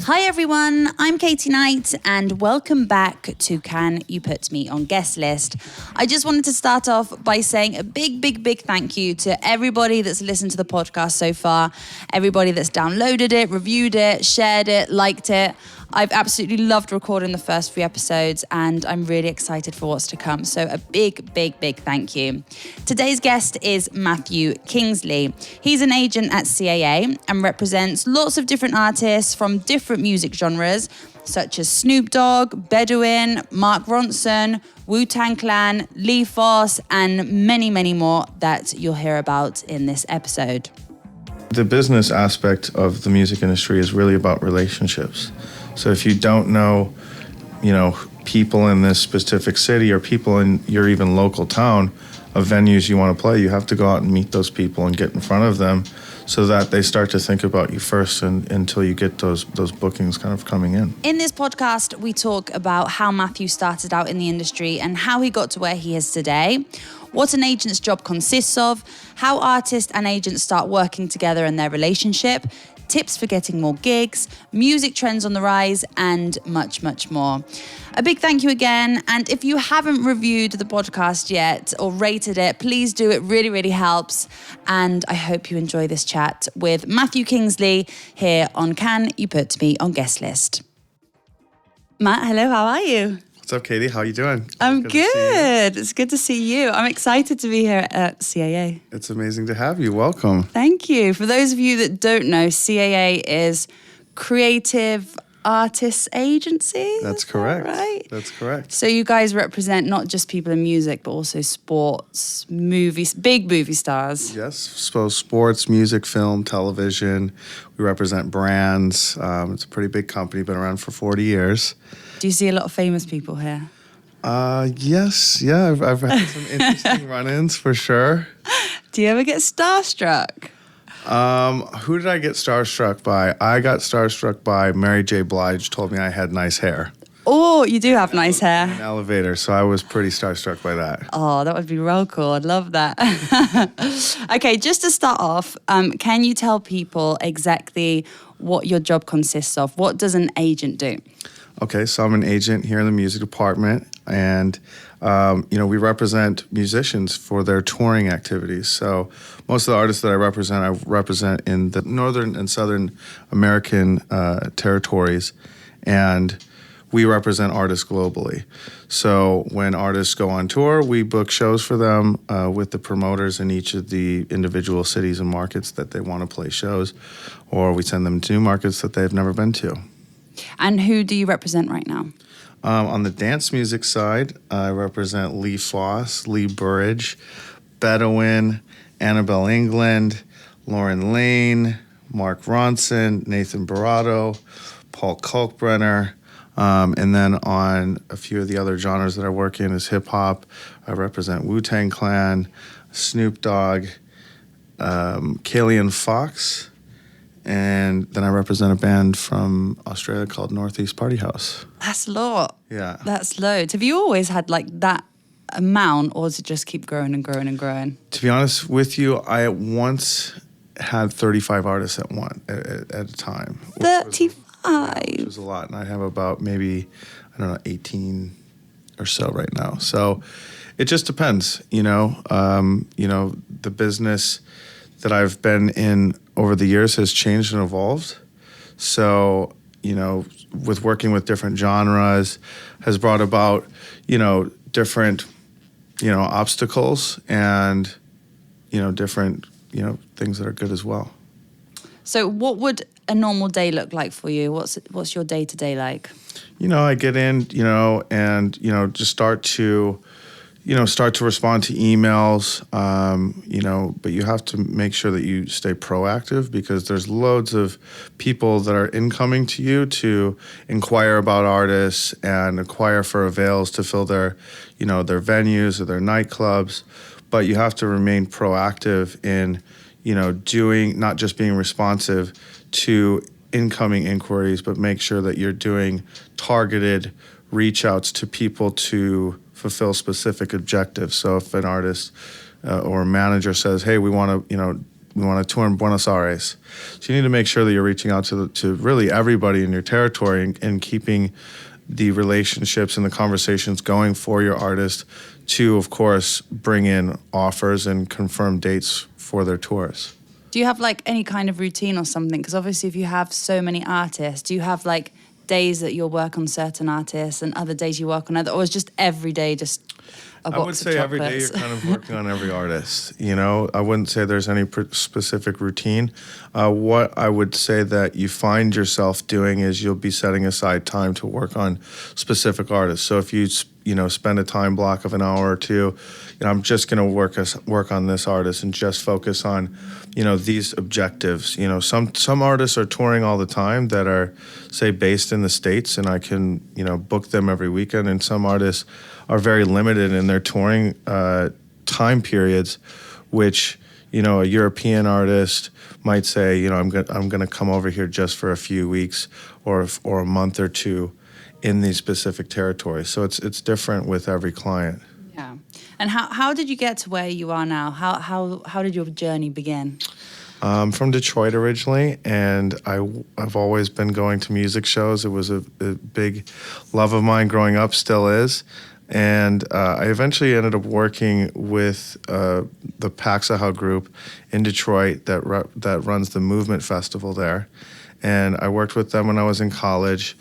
Hi everyone, I'm Katie Knight and welcome back to Can You Put Me on Guest List. I just wanted to start off by saying a big thank you to everybody that's listened to the podcast so far, everybody that's downloaded it, reviewed it, shared it, liked it. I've absolutely loved recording the first few episodes and I'm really excited for what's to come. So a big thank you. Today's guest is Matthew Kingsley. He's an agent at CAA and represents lots of different artists from different music genres, such as Snoop Dogg, Bedouin, Mark Ronson, Wu-Tang Clan, Lee Foss, and many more that you'll hear about in this episode. The business aspect of the music industry is really about relationships. So if you don't know, people in this specific city or people in your even local town of venues you want to play, you have to go out and meet those people and get in front of them so that they start to think about you first until you get those bookings kind of coming in. In this podcast, we talk about how Matthew started out in the industry and how he got to where he is today, what an agent's job consists of, how artists and agents start working together in their relationship, tips for getting more gigs, music trends on the rise, and much more. A big thank you again. And if you haven't reviewed the podcast yet or rated it, please do. It really helps. And I hope you enjoy this chat with Matthew Kingsley here on Can You Put Me on Guest List. Matt, hello, how are you? What's up, Katie? How are you doing? I'm good. It's good to see you. I'm excited to be here at CAA. It's amazing to have you. Welcome. Thank you. For those of you that don't know, CAA is Creative Artists Agency. That's correct. Right? That's correct. So you guys represent not just people in music, but also sports, movies, big movie stars. Yes, so sports, music, film, television. We represent brands. It's a pretty big company, been around for 40 years. Do you see a lot of famous people here? Yes. Yeah, I've had some interesting run-ins for sure. Do you ever get starstruck? Who did I get starstruck by? I got starstruck by Mary J. Blige told me I had nice hair. Oh, you do have nice hair. In an elevator, so I was pretty starstruck by that. Oh, that would be real cool. I'd love that. Okay, just to start off, can you tell people exactly what your job consists of? What does an agent do? Okay, so I'm an agent here in the music department, and we represent musicians for their touring activities. So most of the artists that I represent in the northern and southern American territories, and we represent artists globally. So when artists go on tour, we book shows for them with the promoters in each of the individual cities and markets that they want to play shows, or we send them to new markets that they've never been to. And who do you represent right now? On the dance music side, I represent Lee Foss, Lee Burridge, Bedouin, Annabelle England, Lauren Lane, Mark Ronson, Nathan Barato, Paul Kalkbrenner, and then on a few of the other genres that I work in is hip-hop. I represent Wu-Tang Clan, Snoop Dogg, Kalian Fox, and then I represent a band from Australia called Northeast Party House. That's a lot. Yeah. That's loads. Have you always had like that amount, or does it just keep growing and growing and growing? To be honest with you, I once had 35 artists at a time. 35? Which was a lot. And I have about maybe, 18 or so right now. So it just depends, the business that I've been in over the years has changed and evolved. So, with working with different genres has brought about, different, obstacles and, different, things that are good as well. So what would a normal day look like for you? What's your day-to-day like? I get in, and, just start to respond to emails, but you have to make sure that you stay proactive because there's loads of people that are incoming to you to inquire about artists and inquire for avails to fill their venues or their nightclubs. But you have to remain proactive in, doing, not just being responsive to incoming inquiries, but make sure that you're doing targeted reach outs to people to fulfill specific objectives. So if an artist or a manager says, hey, we want to we want to tour in Buenos Aires. So you need to make sure that you're reaching out to really everybody in your territory and keeping the relationships and the conversations going for your artist to, of course, bring in offers and confirm dates for their tours. Do you have like any kind of routine or something? Because obviously if you have so many artists, do you have like days that you'll work on certain artists and other days you work on other, or is just every day just a box of chocolates? I would say every day you're kind of working on every artist. You know, I wouldn't say there's any specific routine. What I would say that you find yourself doing is you'll be setting aside time to work on specific artists. So if you spend a time block of an hour or two, I'm just going to work on this artist and just focus on, these objectives. Some artists are touring all the time that are, say, based in the States, and I can, book them every weekend. And some artists are very limited in their touring time periods, which, a European artist might say, I'm going to come over here just for a few weeks or a month or two in these specific territories. So it's different with every client. Yeah. And how did you get to where you are now? How did your journey begin? From Detroit originally, and I've always been going to music shows. It was a big love of mine growing up, still is. And I eventually ended up working with the Paxahau group in Detroit that runs the Movement Festival there. And I worked with them when I was in college,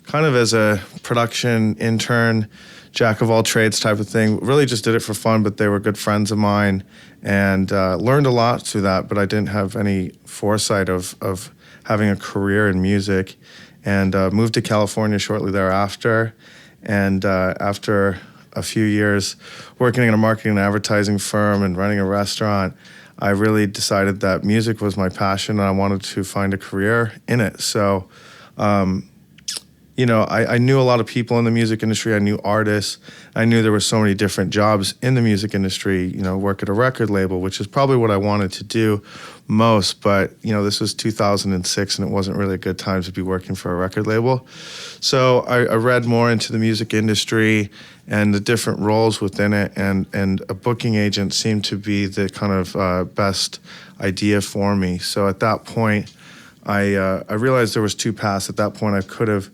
kind of as a production intern, jack of all trades type of thing. Really just did it for fun, but they were good friends of mine, and learned a lot through that, but I didn't have any foresight of having a career in music, and moved to California shortly thereafter. And after a few years working in a marketing and advertising firm and running a restaurant, I really decided that music was my passion and I wanted to find a career in it. So, I knew a lot of people in the music industry. I knew artists. I knew there were so many different jobs in the music industry, work at a record label, which is probably what I wanted to do most. But, this was 2006 and it wasn't really a good time to be working for a record label. So I read more into the music industry and the different roles within it. And a booking agent seemed to be the kind of best idea for me. So at that point, I realized there was two paths. At that point, I could have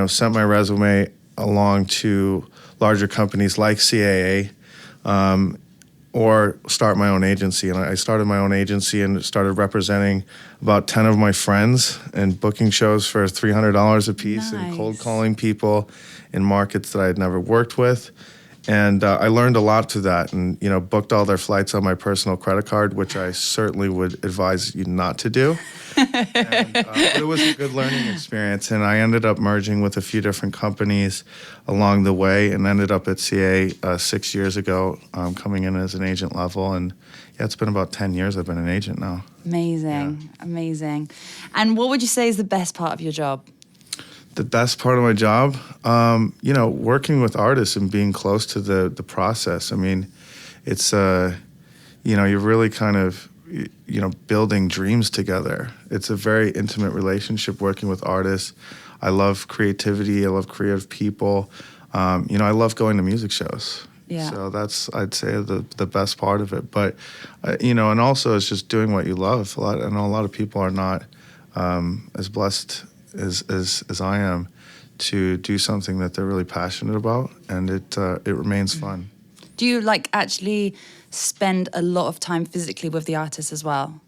sent my resume along to larger companies like CAA, or start my own agency. And I started my own agency and started representing about 10 of my friends and booking shows for $300 a piece. Nice. And cold calling people in markets that I had never worked with. And I learned a lot through that, and booked all their flights on my personal credit card, which I certainly would advise you not to do. And, it was a good learning experience, and I ended up merging with a few different companies along the way, and ended up at CA 6 years ago, coming in as an agent level. And yeah, it's been about 10 years I've been an agent now. Amazing. And what would you say is the best part of your job? The best part of my job, working with artists and being close to the process. I mean, it's, you're really kind of, building dreams together. It's a very intimate relationship working with artists. I love creativity. I love creative people. I love going to music shows. Yeah. So that's, I'd say, the best part of it. But, and also it's just doing what you love. I know a lot of people are not as blessed as I am to do something that they're really passionate about, and it remains fun. Do you actually spend a lot of time physically with the artists as well?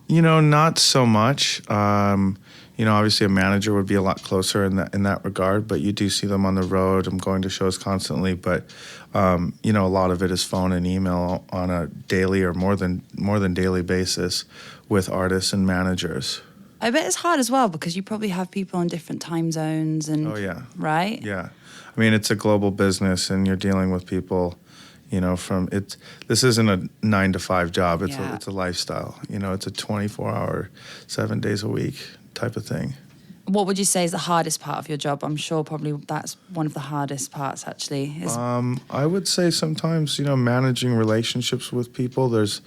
Not so much. Obviously a manager would be a lot closer in that regard, but you do see them on the road. I'm going to shows constantly, but a lot of it is phone and email on a daily or more than daily basis with artists and managers. I bet it's hard as well because you probably have people in different time zones and right? Yeah. I mean, it's a global business and you're dealing with people, this isn't a 9-to-5 job. It's a lifestyle. It's a 24-hour, 7 days a week type of thing. What would you say is the hardest part of your job? I'm sure probably that's one of the hardest parts actually. I would say sometimes, managing relationships with people. There's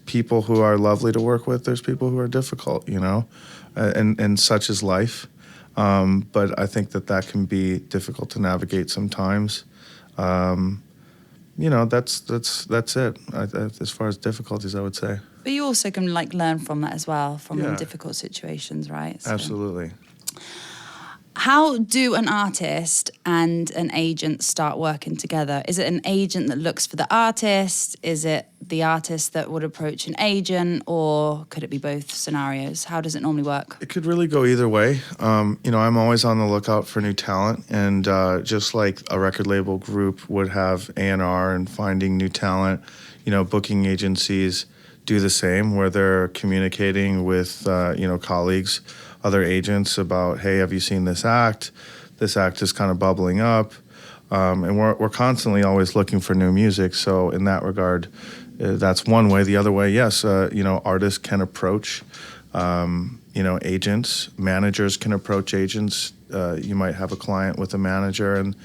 people who are lovely to work with. There's people who are difficult, and such is life. But I think that can be difficult to navigate sometimes. that's it. As far as difficulties, I would say. But you also can like learn from that as well, from Yeah. difficult situations, right? So. Absolutely. How do an artist and an agent start working together? Is it an agent that looks for the artist? Is it the artist that would approach an agent? Or could it be both scenarios? How does it normally work? It could really go either way. I'm always on the lookout for new talent. And just like a record label group would have A&R and finding new talent, booking agencies do the same, where they're communicating with, colleagues, other agents about, hey, have you seen this act? This act is kind of bubbling up. And we're constantly always looking for new music. So in that regard, that's one way. The other way, yes, artists can approach, agents. Managers can approach agents. You might have a client with a manager and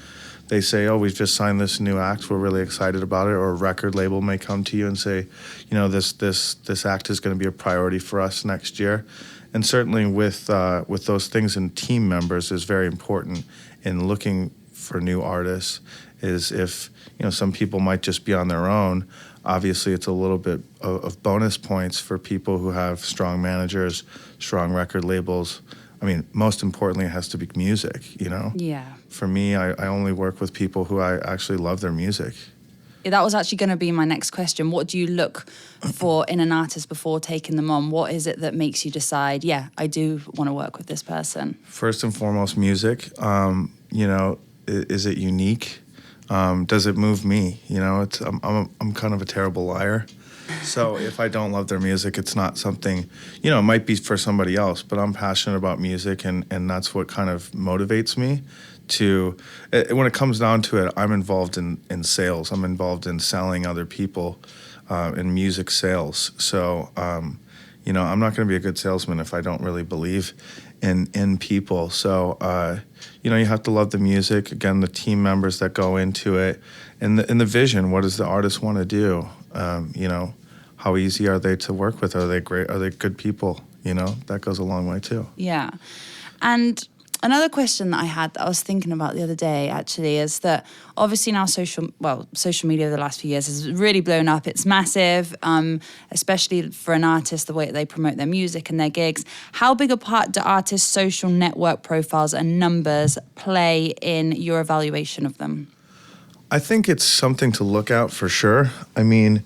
they say, oh, we've just signed this new act. We're really excited about it. Or a record label may come to you and say, this act is going to be a priority for us next year. And certainly with those things, and team members is very important in looking for new artists. Is if some people might just be on their own. Obviously, it's a little bit of bonus points for people who have strong managers, strong record labels. I mean, most importantly, it has to be music. Yeah. For me, I only work with people who I actually love their music. That was actually going to be my next question. What do you look for in an artist before taking them on? What is it that makes you decide, yeah, I do want to work with this person? First and foremost, music. Is it unique? Does it move me? I'm kind of a terrible liar. So if I don't love their music, it's not something, it might be for somebody else, but I'm passionate about music and that's what kind of motivates me to, when it comes down to it, I'm involved in sales. I'm involved in selling other people in music sales. So, I'm not going to be a good salesman if I don't really believe in people. So, you have to love the music. Again, the team members that go into it and the vision. What does the artist want to do? How easy are they to work with? Are they great? Are they good people? That goes a long way too. Yeah. And another question that I had that I was thinking about the other day actually is that obviously now social media over the last few years has really blown up. It's massive, especially for an artist, the way that they promote their music and their gigs. How big a part do artists' social network profiles and numbers play in your evaluation of them? I think it's something to look out for sure. I mean,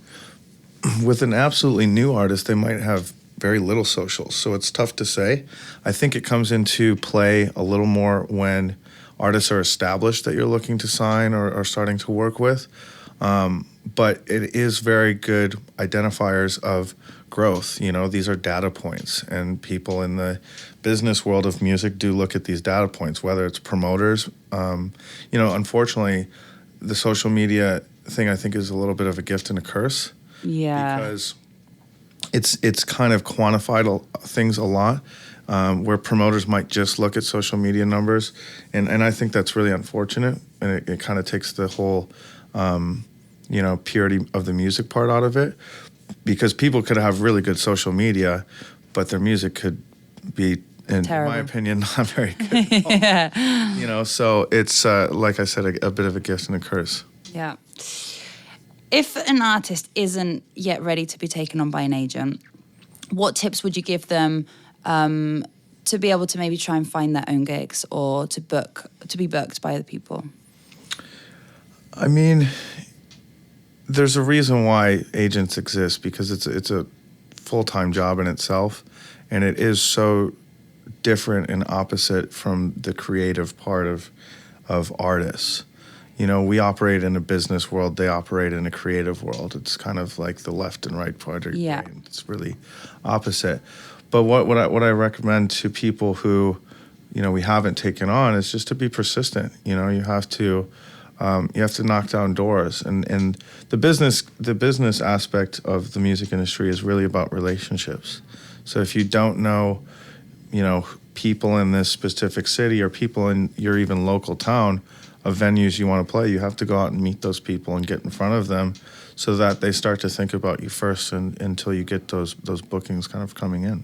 with an absolutely new artist, they might have very little socials, so it's tough to say. I think it comes into play a little more when artists are established that you're looking to sign or are starting to work with. But it is very good identifiers of growth. These are data points, and people in the business world of music do look at these data points, whether it's promoters. Unfortunately, the social media thing, I think, is a little bit of a gift and a curse. Yeah. Because it's kind of quantified things a lot, where promoters might just look at social media numbers, and I think that's really unfortunate, and it kind of takes the whole, purity of the music part out of it, because people could have really good social media, but their music could be, in terrible. My opinion, not very good. Yeah. So it's, like I said, a bit of a gift and a curse. Yeah. If an artist isn't yet ready to be taken on by an agent, what tips would you give them to be able to maybe try and find their own gigs or to be booked by other people? I mean, there's a reason why agents exist, because it's a full-time job in itself, and it is so different and opposite from the creative part of artists. We operate in a business world. They operate in a creative world. It's kind of like the left and right part. Yeah. It's really opposite. But what I recommend to people who, we haven't taken on is just to be persistent. You have to knock down doors. And the business aspect of the music industry is really about relationships. So if you don't know, people in this specific city or people in your even local town of venues you want to play, you have to go out and meet those people and get in front of them so that they start to think about you first until you get those bookings kind of coming in.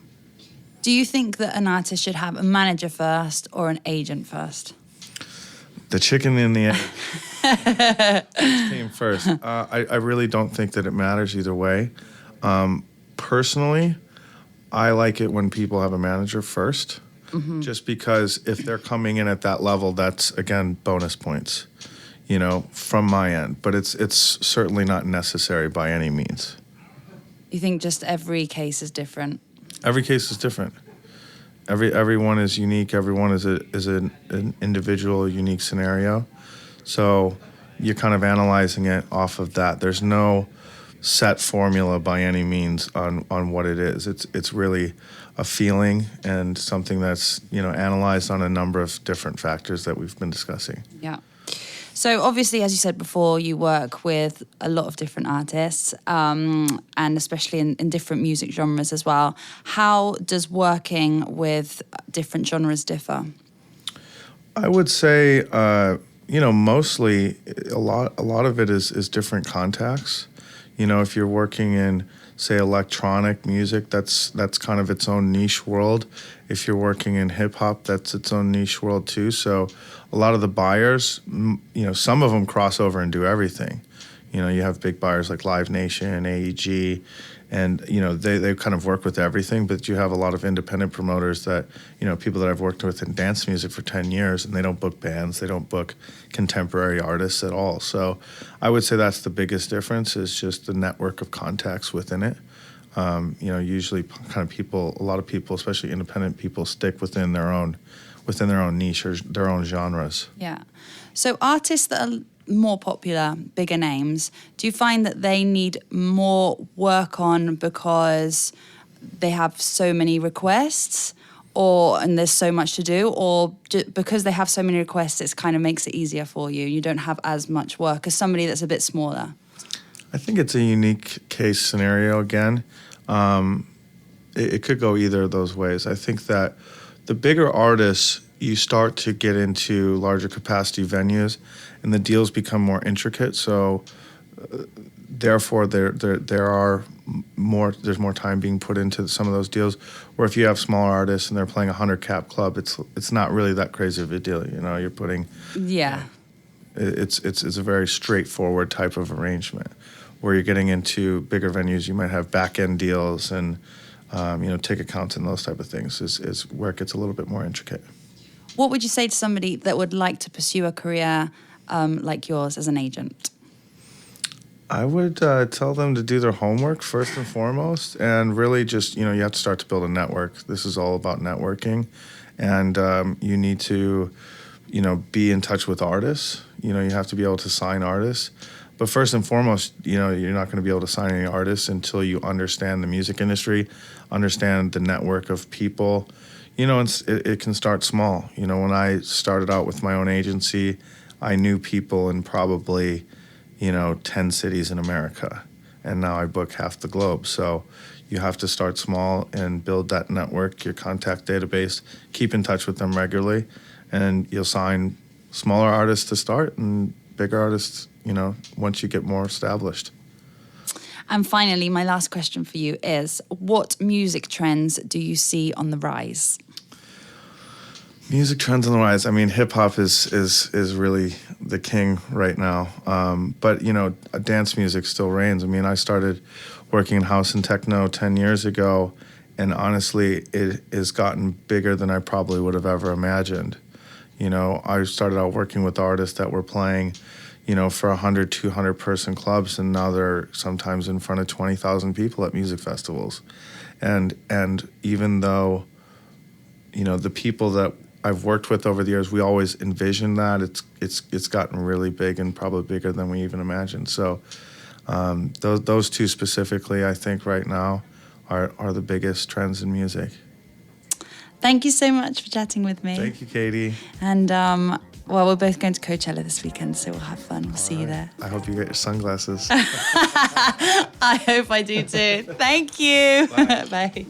Do you think that an artist should have a manager first or an agent first? The chicken and the egg. Which came first? I really don't think that it matters either way. Personally, I like it when people have a manager first, just because if they're coming in at that level, that's, again, bonus points, from my end. But it's certainly not necessary by any means. You think just every case is different? Every case is different. Everyone is unique. Everyone is an individual, unique scenario. So you're kind of analyzing it off of that. There's no set formula by any means on what it is. It's really a feeling and something that's analyzed on a number of different factors that we've been discussing. Yeah. So obviously, as you said before, you work with a lot of different artists, and especially in different music genres as well. How does working with different genres differ? I would say, mostly a lot of it is different contacts. If you're working in, say, electronic music, that's kind of its own niche world. If you're working in hip hop, that's its own niche world too. So a lot of the buyers, some of them cross over and do everything. You have big buyers like Live Nation, AEG, and they kind of work with everything. But you have a lot of independent promoters that people that I've worked with in dance music for 10 years, and they don't book bands, they don't book contemporary artists at all. So I would say that's the biggest difference, is just the network of contacts within it. Usually kind of a lot of people, especially independent people, stick within their own niche or their own genres. Yeah. So artists that are more popular, bigger names, do you find that they need more work on because they have so many requests, and there's so much to do, or because they have so many requests, it kind of makes it easier for you? You don't have as much work as somebody that's a bit smaller. I think it's a unique case scenario again. It could go either of those ways. I think that the bigger artists, you start to get into larger capacity venues, and the deals become more intricate. So, therefore, there's more time being put into some of those deals. Where if you have smaller artists and they're playing a 100-cap club, it's not really that crazy of a deal. You're putting. Yeah. It's a very straightforward type of arrangement. Where you're getting into bigger venues, you might have back-end deals and ticket counts and those type of things is where it gets a little bit more intricate. What would you say to somebody that would like to pursue a career like yours as an agent? I would tell them to do their homework first and foremost, and really just, you have to start to build a network. This is all about networking, and you need to, be in touch with artists. You have to be able to sign artists. But first and foremost, you're not going to be able to sign any artists until you understand the music industry, understand the network of people. It can start small. When I started out with my own agency, I knew people in probably, 10 cities in America. And now I book half the globe. So you have to start small and build that network, your contact database, keep in touch with them regularly, and you'll sign smaller artists to start and bigger artists, once you get more established. And finally, my last question for you is, what music trends do you see on the rise? Music trends on the rise. I mean, hip hop is really the king right now. But dance music still reigns. I mean, I started working in house and techno 10 years ago, and honestly, it has gotten bigger than I probably would have ever imagined. I started out working with artists that were playing, for 100, 200 person clubs, and now they're sometimes in front of 20,000 people at music festivals. And even though, the people that I've worked with over the years, we always envisioned that, it's gotten really big and probably bigger than we even imagined. So those two specifically, I think right now are the biggest trends in music. Thank you so much for chatting with me. Thank you, Katie. And we're both going to Coachella this weekend, so we'll have fun. We'll see you there. I hope you get your sunglasses. I hope I do too. Thank you. Bye. Bye.